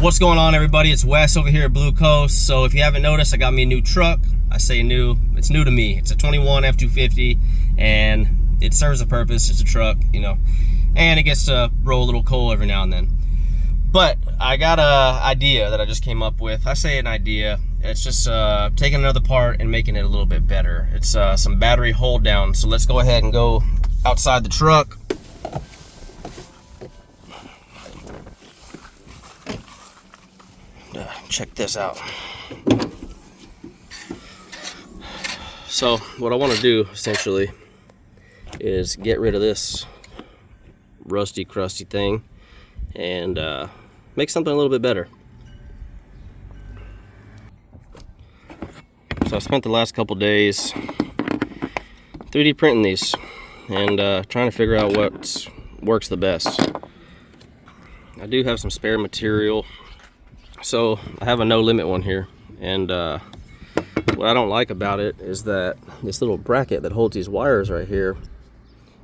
What's going on, everybody? It's Wes over here at Blue Coast. So if you haven't noticed, I got me a new truck. I say new, it's new to me. It's a 21 F250 and it serves a purpose. It's a truck, you know, and it gets to roll a little coal every now and then. But I got an idea that I just came up with. I say an idea. It's just taking another part and making it a little bit better. It's some battery hold down. So let's go ahead and go outside the truck. Check this out. So what I want to do essentially is get rid of this rusty crusty thing and make something a little bit better. So I spent the last couple days 3D printing these and trying to figure out what works the best. I do have some spare material. So I have a no limit one here, and what I don't like about it is that this little bracket that holds these wires right here,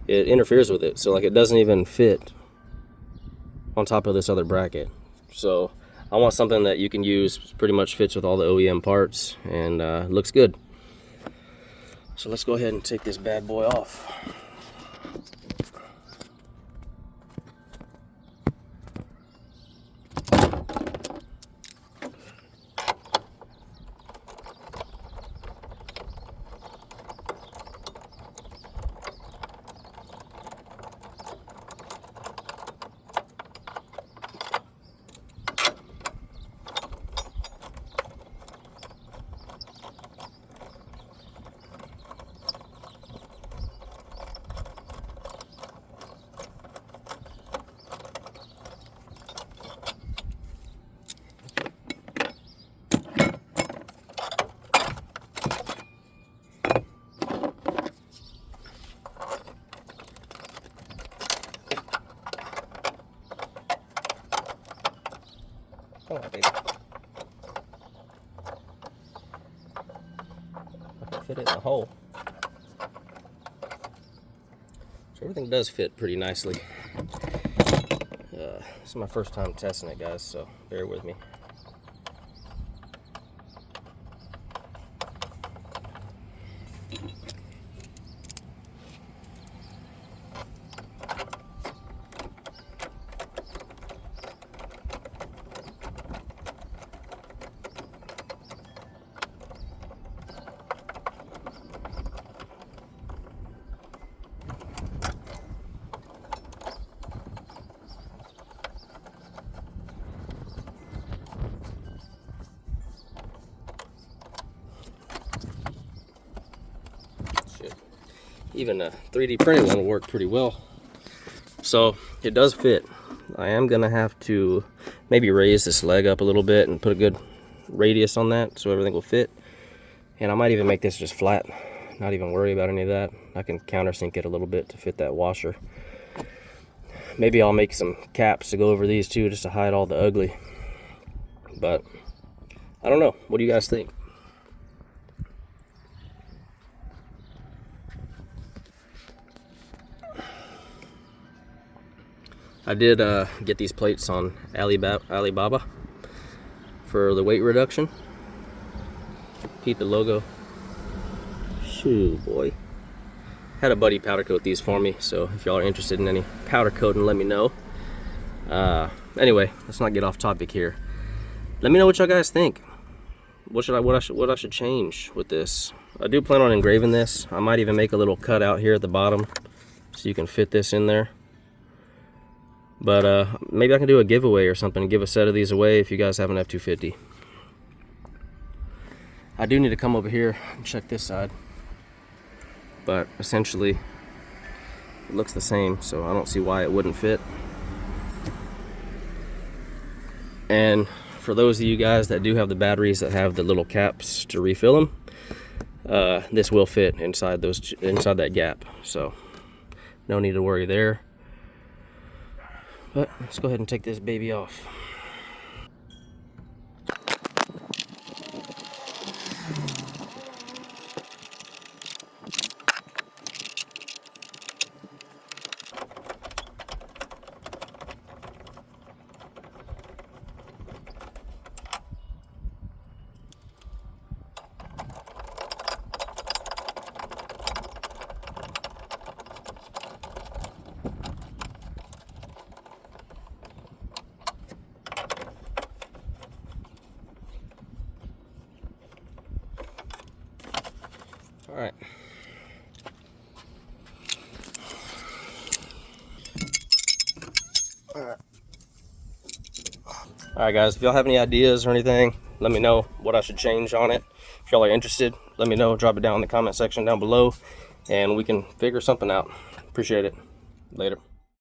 it interferes with it. So like it doesn't even fit on top of this other bracket. So I want something that you can use, pretty much fits with all the OEM parts and looks good. So let's go ahead and take this bad boy off. Come on, baby. I can fit it in the hole. So everything does fit pretty nicely. This is my first time testing it, guys, so bear with me. Even a 3D printed one will work pretty well. So it does fit. I am gonna have to maybe raise this leg up a little bit and put a good radius on that so everything will fit. And I might even make this just flat, not even worry about any of that. I can countersink it a little bit to fit that washer. Maybe I'll make some caps to go over these too, just to hide all the ugly. But I don't know. What do you guys think? I did get these plates on Alibaba for the weight reduction. Peep the logo. Shoo, boy. Had a buddy powder coat these for me, so if y'all are interested in any powder coating, let me know. Anyway, let's not get off topic here. Let me know what y'all guys think. What I should change with this. I do plan on engraving this. I might even make a little cut out here at the bottom so you can fit this in there. But maybe I can do a giveaway or something and give a set of these away if you guys have an F250. I do need to come over here and check this side. But essentially, it looks the same, so I don't see why it wouldn't fit. And for those of you guys that do have the batteries that have the little caps to refill them, this will fit inside that gap. So no need to worry there. But let's go ahead and take this baby off. All right. All right, guys, if y'all have any ideas or anything, let me know what I should change on it. If y'all are interested, let me know. Drop it down in the comment section down below, and we can figure something out. Appreciate it. Later.